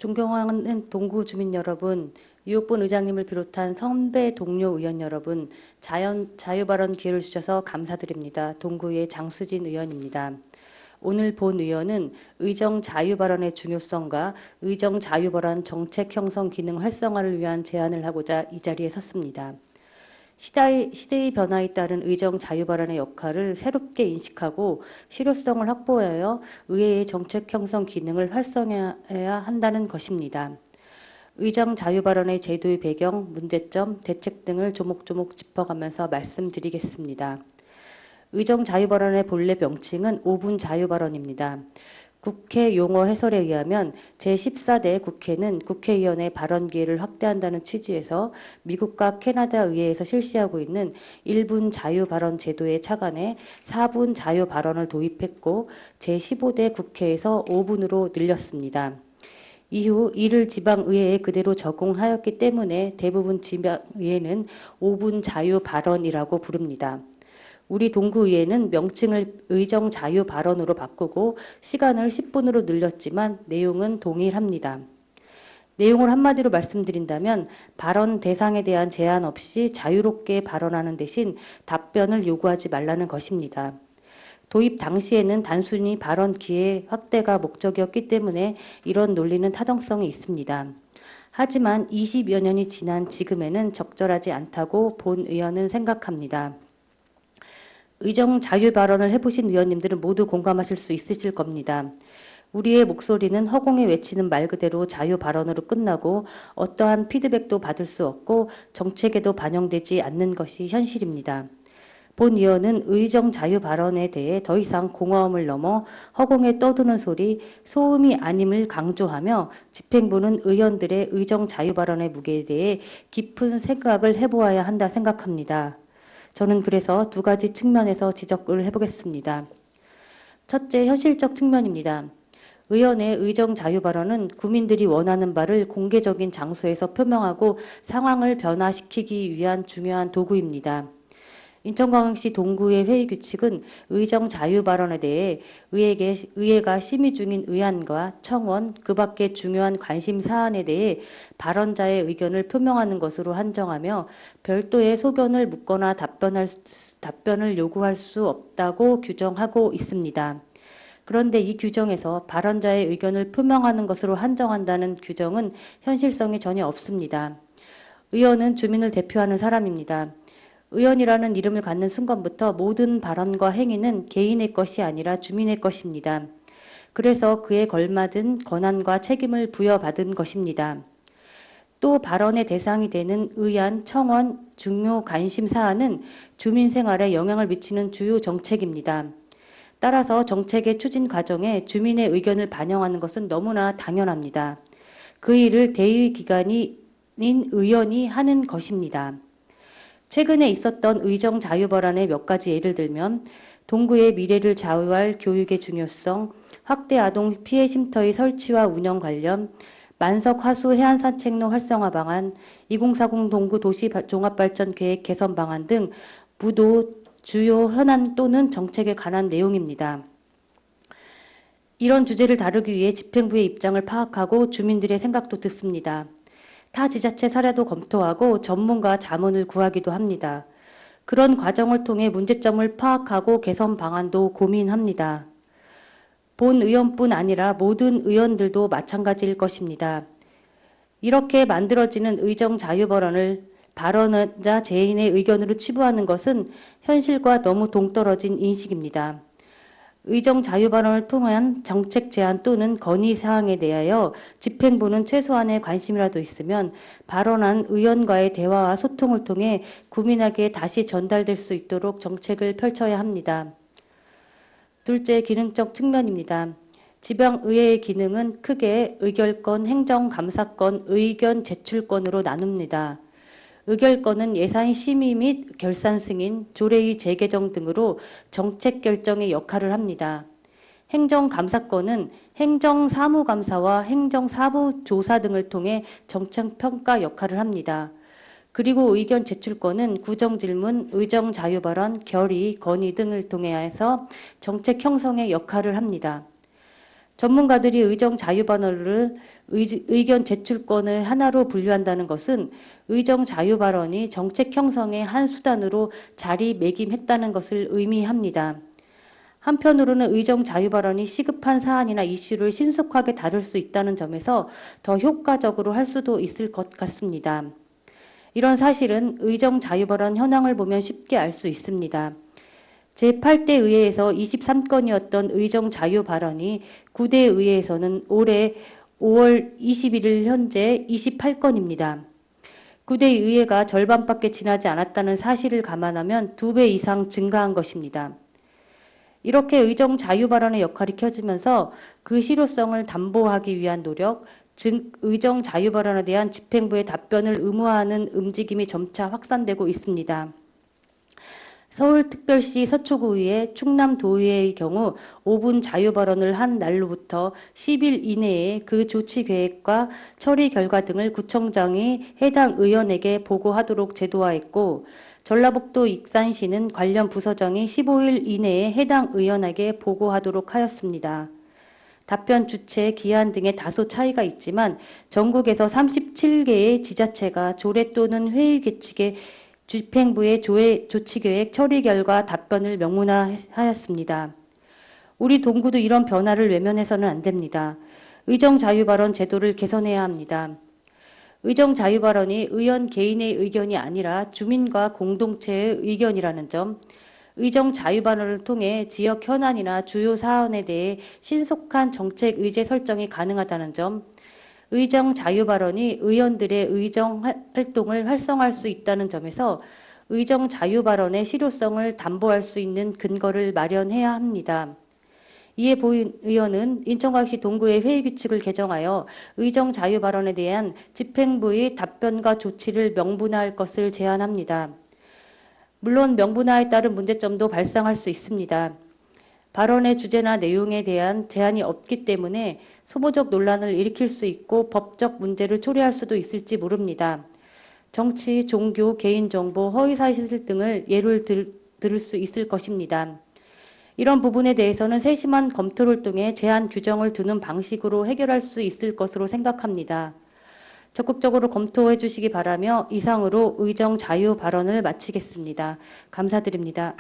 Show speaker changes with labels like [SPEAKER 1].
[SPEAKER 1] 존경하는 동구 주민 여러분, 유옥본 의장님을 비롯한 선배 동료 의원 여러분, 자유발언 기회를 주셔서 감사드립니다. 동구의 장수진 의원입니다. 오늘 본 의원은 의정 자유발언의 중요성과 의정 자유발언 정책 형성 기능 활성화를 위한 제안을 하고자 이 자리에 섰습니다. 시대의 변화에 따른 의정 자유발언의 역할을 새롭게 인식하고 실효성을 확보하여 의회의 정책 형성 기능을 활성화해야 한다는 것입니다. 의정 자유발언의 제도의 배경, 문제점, 대책 등을 조목조목 짚어가면서 말씀드리겠습니다. 의정 자유발언의 본래 명칭은 5분 자유발언입니다. 국회 용어 해설에 의하면 제14대 국회는 국회의원의 발언 기회를 확대한다는 취지에서 미국과 캐나다 의회에서 실시하고 있는 1분 자유 발언 제도에 착안해 4분 자유 발언을 도입했고 제15대 국회에서 5분으로 늘렸습니다. 이후 이를 지방의회에 그대로 적용하였기 때문에 대부분 지방의회는 5분 자유 발언이라고 부릅니다. 우리 동구의회는 명칭을 의정 자유 발언으로 바꾸고 시간을 10분으로 늘렸지만 내용은 동일합니다. 내용을 한마디로 말씀드린다면 발언 대상에 대한 제한 없이 자유롭게 발언하는 대신 답변을 요구하지 말라는 것입니다. 도입 당시에는 단순히 발언 기회 확대가 목적이었기 때문에 이런 논리는 타당성이 있습니다. 하지만 20여 년이 지난 지금에는 적절하지 않다고 본 의원은 생각합니다. 의정 자유 발언을 해보신 의원님들은 모두 공감하실 수 있으실 겁니다. 우리의 목소리는 허공에 외치는 말 그대로 자유 발언으로 끝나고 어떠한 피드백도 받을 수 없고 정책에도 반영되지 않는 것이 현실입니다. 본 의원은 의정 자유 발언에 대해 더 이상 공허함을 넘어 허공에 떠도는 소리, 소음이 아님을 강조하며 집행부는 의원들의 의정 자유 발언의 무게에 대해 깊은 생각을 해보아야 한다 생각합니다. 저는 그래서 두 가지 측면에서 지적을 해보겠습니다. 첫째, 현실적 측면입니다. 의원의 의정 자유 발언은 국민들이 원하는 바를 공개적인 장소에서 표명하고 상황을 변화시키기 위한 중요한 도구입니다. 인천광역시 동구의 회의 규칙은 의정 자유 발언에 대해 의회가 심의 중인 의안과 청원, 그 밖의 중요한 관심 사안에 대해 발언자의 의견을 표명하는 것으로 한정하며 별도의 소견을 묻거나 답변을 요구할 수 없다고 규정하고 있습니다. 그런데 이 규정에서 발언자의 의견을 표명하는 것으로 한정한다는 규정은 현실성이 전혀 없습니다. 의원은 주민을 대표하는 사람입니다. 의원이라는 이름을 갖는 순간부터 모든 발언과 행위는 개인의 것이 아니라 주민의 것입니다. 그래서 그에 걸맞은 권한과 책임을 부여받은 것입니다. 또 발언의 대상이 되는 의안, 청원, 중요 관심 사안은 주민 생활에 영향을 미치는 주요 정책입니다. 따라서 정책의 추진 과정에 주민의 의견을 반영하는 것은 너무나 당연합니다. 그 일을 대의기관인 의원이 하는 것입니다. 최근에 있었던 의정 자유 발언의 몇 가지 예를 들면 동구의 미래를 좌우할 교육의 중요성, 확대 아동 피해 쉼터의 설치와 운영 관련, 만석 하수 해안 산책로 활성화 방안, 2040 동구 도시 종합발전 계획 개선 방안 등 무도 주요 현안 또는 정책에 관한 내용입니다. 이런 주제를 다루기 위해 집행부의 입장을 파악하고 주민들의 생각도 듣습니다. 타 지자체 사례도 검토하고 전문가 자문을 구하기도 합니다. 그런 과정을 통해 문제점을 파악하고 개선 방안도 고민합니다. 본 의원뿐 아니라 모든 의원들도 마찬가지일 것입니다. 이렇게 만들어지는 의정 자유 발언을 발언자 개인의 의견으로 치부하는 것은 현실과 너무 동떨어진 인식입니다. 의정 자유 발언을 통한 정책 제안 또는 건의 사항에 대하여 집행부는 최소한의 관심이라도 있으면 발언한 의원과의 대화와 소통을 통해 국민에게 다시 전달될 수 있도록 정책을 펼쳐야 합니다. 둘째, 기능적 측면입니다. 지방의회의 기능은 크게 의결권, 행정감사권, 의견 제출권으로 나눕니다. 의결권은 예산 심의 및 결산 승인, 조례의 재개정 등으로 정책 결정의 역할을 합니다. 행정감사권은 행정사무감사와 행정사무조사 등을 통해 정책평가 역할을 합니다. 그리고 의견 제출권은 구정질문, 의정자유발언, 결의, 건의 등을 통해서 정책 형성의 역할을 합니다. 전문가들이 의정 자유 발언을 의견 제출권을 하나로 분류한다는 것은 의정 자유 발언이 정책 형성의 한 수단으로 자리매김했다는 것을 의미합니다. 한편으로는 의정 자유 발언이 시급한 사안이나 이슈를 신속하게 다룰 수 있다는 점에서 더 효과적으로 할 수도 있을 것 같습니다. 이런 사실은 의정 자유 발언 현황을 보면 쉽게 알 수 있습니다. 제8대 의회에서 23건이었던 의정 자유 발언이 9대 의회에서는 올해 5월 21일 현재 28건입니다. 9대 의회가 절반밖에 지나지 않았다는 사실을 감안하면 2배 이상 증가한 것입니다. 이렇게 의정 자유 발언의 역할이 켜지면서 그 실효성을 담보하기 위한 노력, 즉 의정 자유 발언에 대한 집행부의 답변을 의무화하는 움직임이 점차 확산되고 있습니다. 서울특별시 서초구의회, 충남도의회의 경우 5분 자유 발언을 한 날로부터 10일 이내에 그 조치 계획과 처리 결과 등을 구청장이 해당 의원에게 보고하도록 제도화했고, 전라북도 익산시는 관련 부서장이 15일 이내에 해당 의원에게 보고하도록 하였습니다. 답변 주체, 기한 등의 다소 차이가 있지만 전국에서 37개의 지자체가 조례 또는 회의 규칙에 집행부의 조치계획 처리 결과 답변을 명문화하였습니다. 우리 동구도 이런 변화를 외면해서는 안 됩니다. 의정 자유 발언 제도를 개선해야 합니다. 의정 자유 발언이 의원 개인의 의견이 아니라 주민과 공동체의 의견이라는 점, 의정 자유 발언을 통해 지역 현안이나 주요 사안에 대해 신속한 정책 의제 설정이 가능하다는 점, 의정 자유 발언이 의원들의 의정 활동을 활성화할 수 있다는 점에서 의정 자유 발언의 실효성을 담보할 수 있는 근거를 마련해야 합니다. 이에 보인 의원은 인천광역시 동구의 회의 규칙을 개정하여 의정 자유 발언에 대한 집행부의 답변과 조치를 명분화할 것을 제안합니다. 물론 명분화에 따른 문제점도 발생할 수 있습니다. 발언의 주제나 내용에 대한 제한이 없기 때문에 소모적 논란을 일으킬 수 있고 법적 문제를 초래할 수도 있을지 모릅니다. 정치, 종교, 개인정보, 허위사실 등을 예를 들을 수 있을 것입니다. 이런 부분에 대해서는 세심한 검토를 통해 제한 규정을 두는 방식으로 해결할 수 있을 것으로 생각합니다. 적극적으로 검토해 주시기 바라며 이상으로 의정 자유 발언을 마치겠습니다. 감사드립니다.